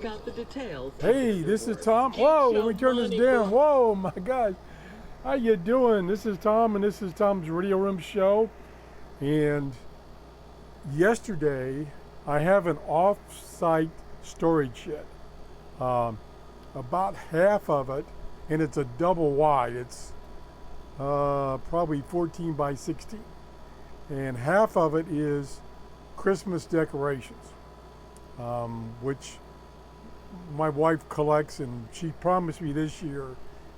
About the details. Hey, this is Tom. Whoa, let me turn this down. Whoa, my gosh. How you doing? This is Tom, and this is Tom's Radio Room Show. And yesterday, I have an off-site storage shed. About half of it, and it's a double wide. It's probably 14 by 16. And half of it is Christmas decorations, which my wife collects, and she promised me this year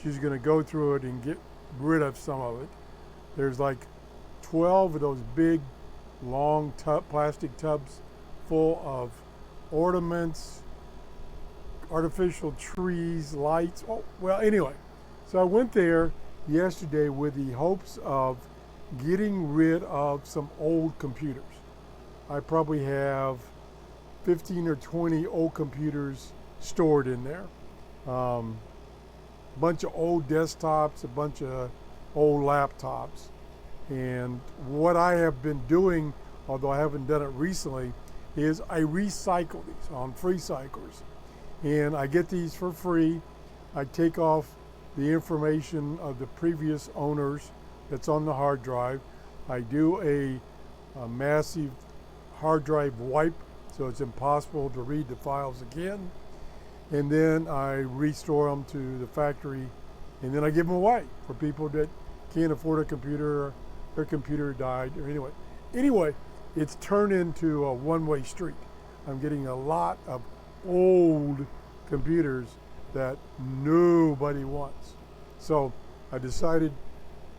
she's going to go through it and get rid of some of it. There's like 12 of those big long plastic tubs full of ornaments, artificial trees, lights. Oh, well, anyway, so I went there yesterday with the hopes of getting rid of some old computers. I probably have 15 or 20 old computers stored in there. A bunch of old desktops, a bunch of old laptops. And what I have been doing, although I haven't done it recently, is I recycle these on free cyclers. And I get these for free. I take off the information of the previous owners that's on the hard drive. I do a massive hard drive wipe, so it's impossible to read the files again. And then I restore them to the factory, and then I give them away for people that can't afford a computer, or their computer died, or anyway, it's turned into a one-way street. I'm getting a lot of old computers that nobody wants. So I decided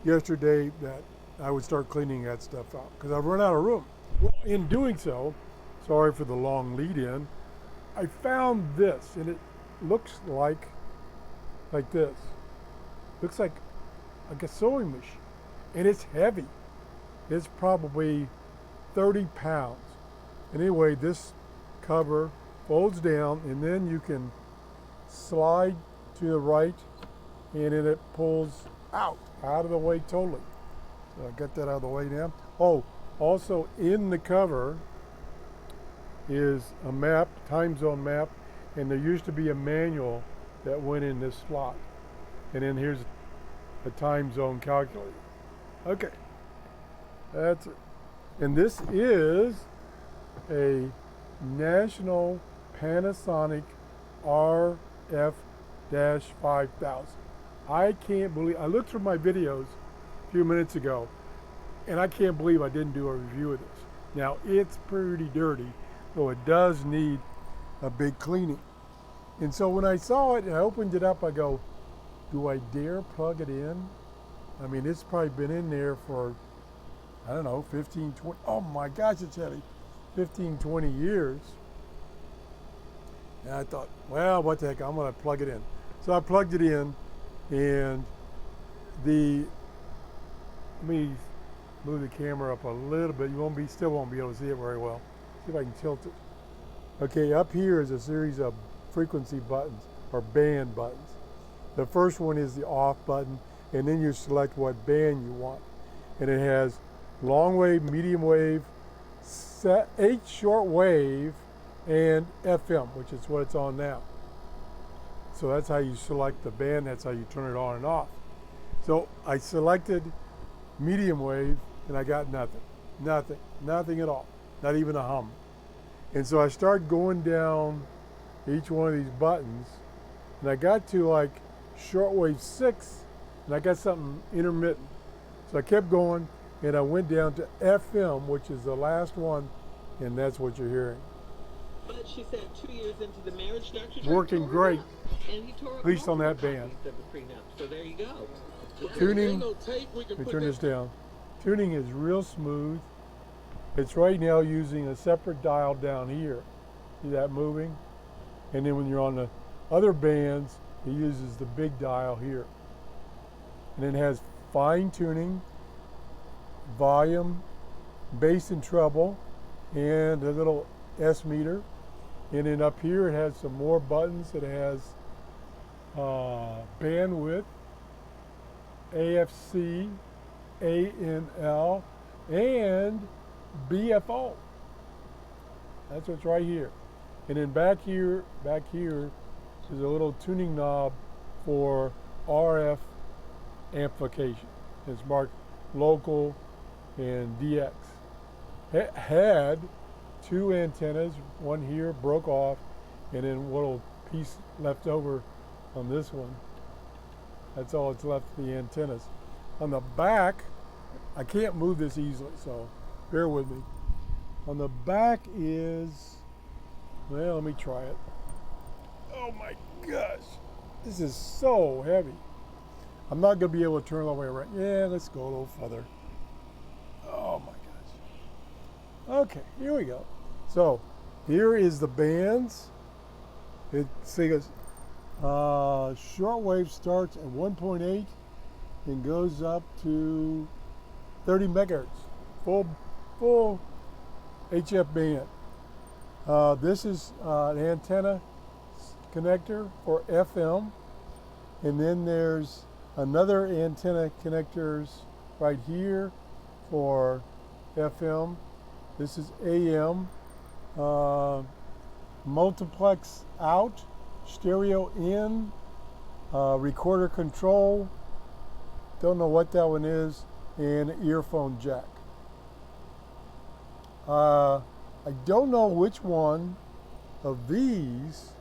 yesterday that I would start cleaning that stuff out because I've run out of room. Well, in doing so, sorry for the long lead in, I found this, and it looks like this. Looks like a sewing machine, and it's heavy. It's probably 30 pounds. And anyway, this cover folds down, and then you can slide to the right, and then it pulls out of the way totally. So I got that out of the way now. Oh, also in the cover is a map, time zone map, and there used to be a manual that went in this slot. And then here's a time zone calculator. Okay, that's it. And this is a National Panasonic RF-5000. I can't believe, I looked through my videos a few minutes ago, and I can't believe I didn't do a review of this. Now, it's pretty dirty, so it does need a big cleaning. And so when I saw it and I opened it up, I go, do I dare plug it in? I mean, it's probably been in there for, I don't know, 15, 20, oh my gosh, it's heavy, 15, 20 years. And I thought, well, what the heck, I'm gonna plug it in. So I plugged it in, and let me move the camera up a little bit. You still won't be able to see it very well. See if I can tilt it. Okay, up here is a series of frequency buttons, or band buttons. The first one is the off button, and then you select what band you want. And it has long wave, medium wave, H short wave, and FM, which is what it's on now. So that's how you select the band, that's how you turn it on and off. So I selected medium wave, and I got nothing at all, not even a hum. And so I started going down each one of these buttons, and I got to like shortwave 6, and I got something intermittent. So I kept going, and I went down to FM, which is the last one, and that's what you're hearing. But she said 2 years into the marriage, Dr. Working great, and he tore at least on that band. So there you go. Tuning, let me turn this down. Tuning is real smooth. It's right now using a separate dial down here. See that moving? And then when you're on the other bands, it uses the big dial here. And it has fine tuning, volume, bass and treble, and a little S meter. And then up here it has some more buttons. It has bandwidth, AFC, ANL, and BFO. That's what's right here. And then back here is a little tuning knob for RF amplification. It's marked local and DX. It had two antennas, one here broke off, and then a little piece left over on this one. That's all that's left of the antennas. On the back, I can't move this easily, so bear with me. On the back is, well, let me try it. Oh my gosh, this is so heavy. I'm not gonna be able to turn all the way around. Yeah, let's go a little further. Oh my gosh. Okay, here we go. So here is the bands. It says shortwave starts at 1.8 and goes up to 30 megahertz, full HF band. This is an antenna connector for FM, and then there's another antenna connectors right here for FM. This is AM, multiplex out, stereo in, recorder control, don't know what that one is, and earphone jack. I don't know which one of these,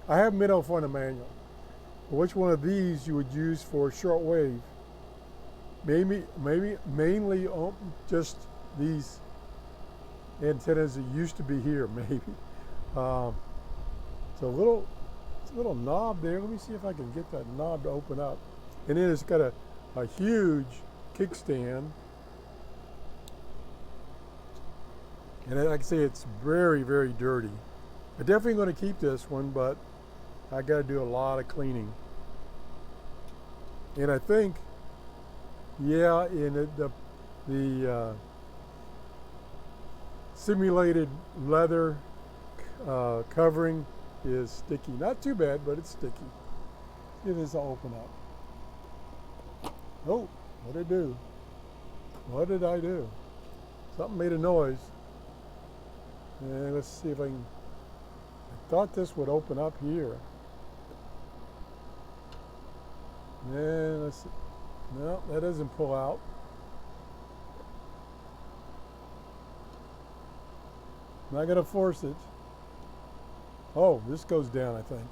I haven't been able to find a manual, which one of these you would use for shortwave. Maybe mainly just these antennas that used to be here, maybe. It's a little knob there. Let me see if I can get that knob to open up. And then it's got a huge kickstand. And like I say, it's very, very dirty. I'm definitely going to keep this one, but I got to do a lot of cleaning. And I think, yeah, in the simulated leather covering is sticky. Not too bad, but it's sticky. See if this will open up. Oh, what did it do? What did I do? Something made a noise. And let's see if I can. I thought this would open up here. And let's see. No, that doesn't pull out. I'm not going to force it. Oh, this goes down, I think.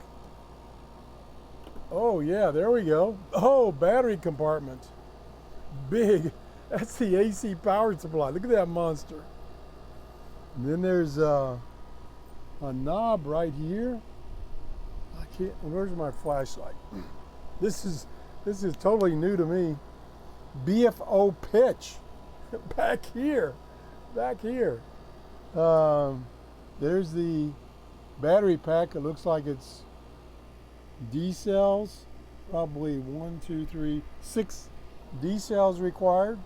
Oh, yeah, there we go. Oh, battery compartment. Big. That's the AC power supply. Look at that monster. And then there's a knob right here. I can't, where's my flashlight? This is totally new to me. BFO pitch. Back here. There's the battery pack. It looks like it's D cells. Probably 1, 2, 3, 6 D cells required.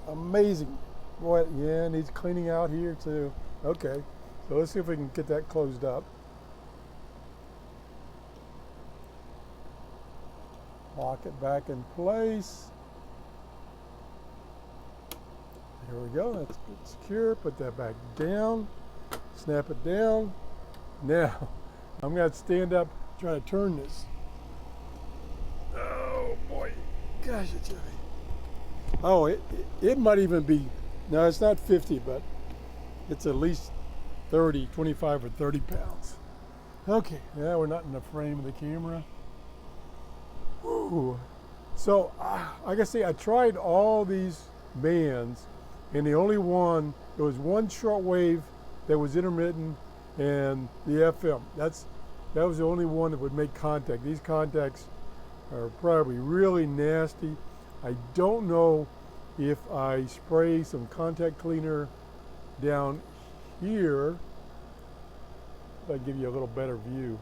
Amazing. Boy, yeah, needs cleaning out here too. Okay, so let's see if we can get that closed up. Lock it back in place. Here we go, that's good, secure. Put that back down, snap it down. Now, I'm gonna have to stand up, try to turn this. Oh boy, gosh, it's heavy. Oh, it might even be, no, it's not 50, but it's at least 30, 25 or 30 pounds. Okay, now we're not in the frame of the camera. Whew. So, like I say, I tried all these bands, and the only one, there was one shortwave that was intermittent, and the FM. That was the only one that would make contact. These contacts are probably really nasty. I don't know if I spray some contact cleaner down here, if I give you a little better view,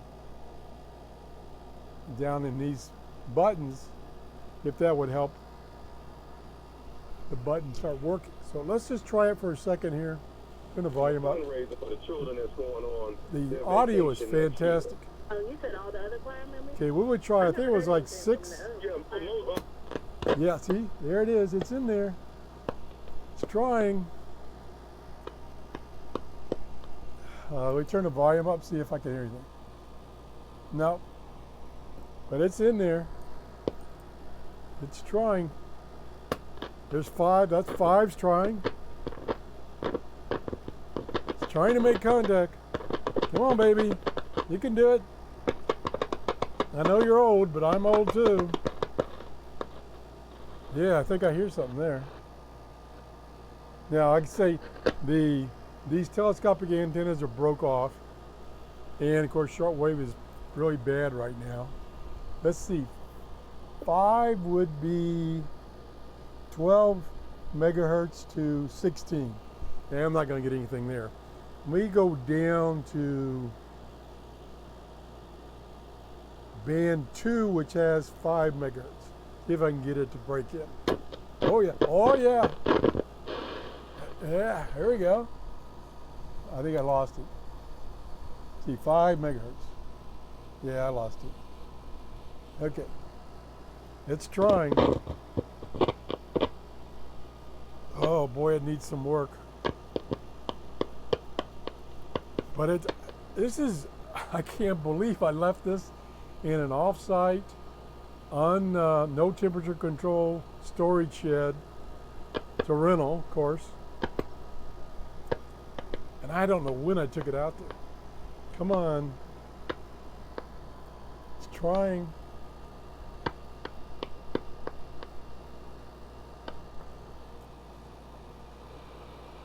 down in these buttons, if that would help the button start working. So let's just try it for a second here. Turn the volume up. The audio is fantastic. You said all the other choir members? Okay, we would try, I think it was like 6. Yeah, see, there it is, it's in there. It's trying. We turn the volume up, see if I can hear anything. No, but it's in there. It's trying. There's 5. That's 5's trying. It's trying to make contact. Come on, baby. You can do it. I know you're old, but I'm old too. Yeah, I think I hear something there. Now, I can say these telescopic antennas are broke off, and of course shortwave is really bad right now. Let's see, 5 would be 12 megahertz to 16. And I'm not going to get anything there. We go down to band 2, which has 5 megahertz. See if I can get it to break in. Oh yeah, oh yeah. Yeah, here we go. I think I lost it. See, 5 megahertz. Yeah, I lost it. Okay. It's trying. Oh boy, it needs some work. But this is, I can't believe I left this in an off-site, no temperature control storage shed. It's a rental, of course. And I don't know when I took it out there. Come on. It's trying.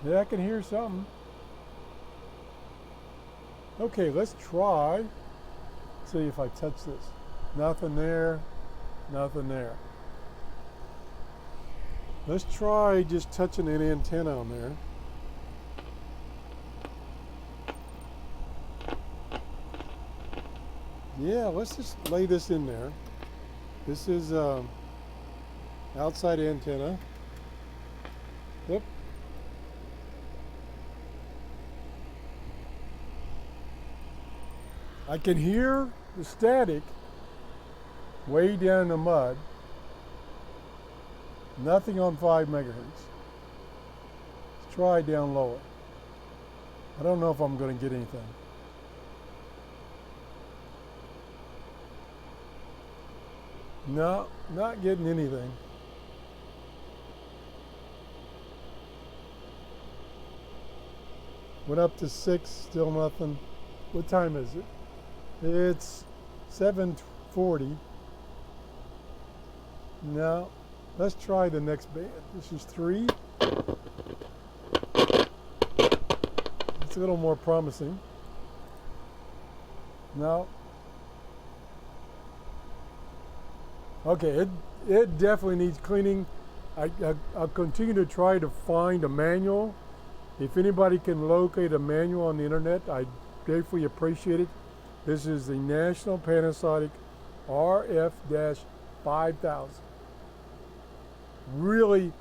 Yeah, I can hear something. Okay, let's try. See if I touch this. Nothing there, nothing there. Let's try just touching an antenna on there. Yeah, let's just lay this in there. This is outside antenna. Yep. I can hear the static way down in the mud. Nothing on 5 megahertz. Let's try down lower. I don't know if I'm going to get anything. No, not getting anything. Went up to 6, still nothing. What time is it? It's 7:40. No, let's try the next band. This is 3. It's a little more promising. No. Okay, it definitely needs cleaning. I'll continue to try to find a manual. If anybody can locate a manual on the internet, I'd gratefully appreciate it. This is the National Panasonic RF-5000. Really,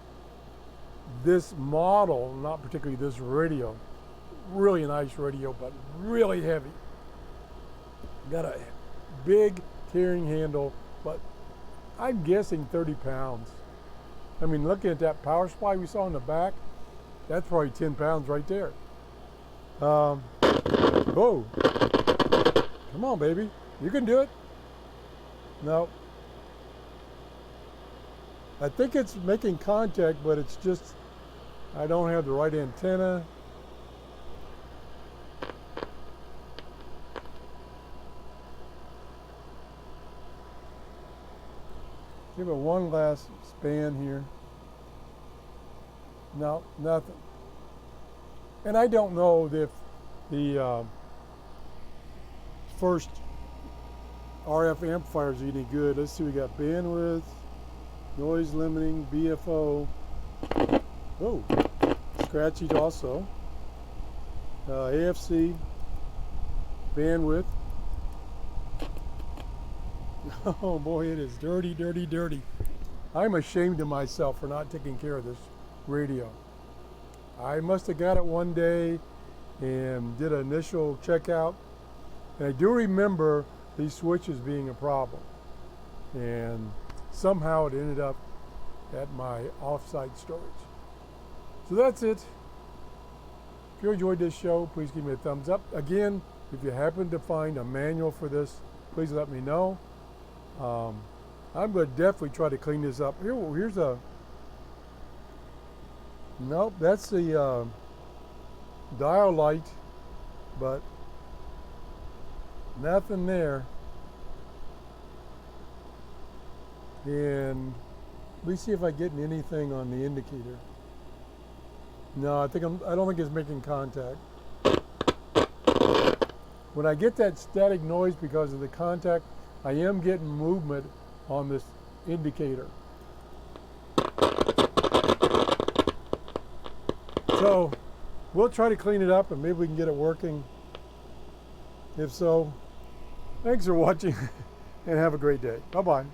this model, not particularly this radio, really a nice radio, but really heavy. Got a big carrying handle, but I'm guessing 30 pounds. I mean, looking at that power supply we saw in the back, that's probably 10 pounds right there. Whoa. Come on, baby. You can do it. No. I think it's making contact, but it's just, I don't have the right antenna. Give it one last span here. No, nothing. And I don't know if the first RF amplifiers are any good. Let's see, we got bandwidth, noise limiting, BFO. Oh, scratchy also. AFC, bandwidth. Oh boy, it is dirty, dirty, dirty. I'm ashamed of myself for not taking care of this radio. I must have got it one day and did an initial checkout. And I do remember these switches being a problem. And somehow it ended up at my off-site storage. So that's it. If you enjoyed this show, please give me a thumbs up. Again, if you happen to find a manual for this, please let me know. I'm going to definitely try to clean this up. Here's a, nope, that's the dial light, but nothing there. And let me see if I get anything on the indicator. No, I don't think it's making contact. When I get that static noise because of the contact, I am getting movement on this indicator. So we'll try to clean it up and maybe we can get it working. If so, thanks for watching and have a great day. Bye-bye.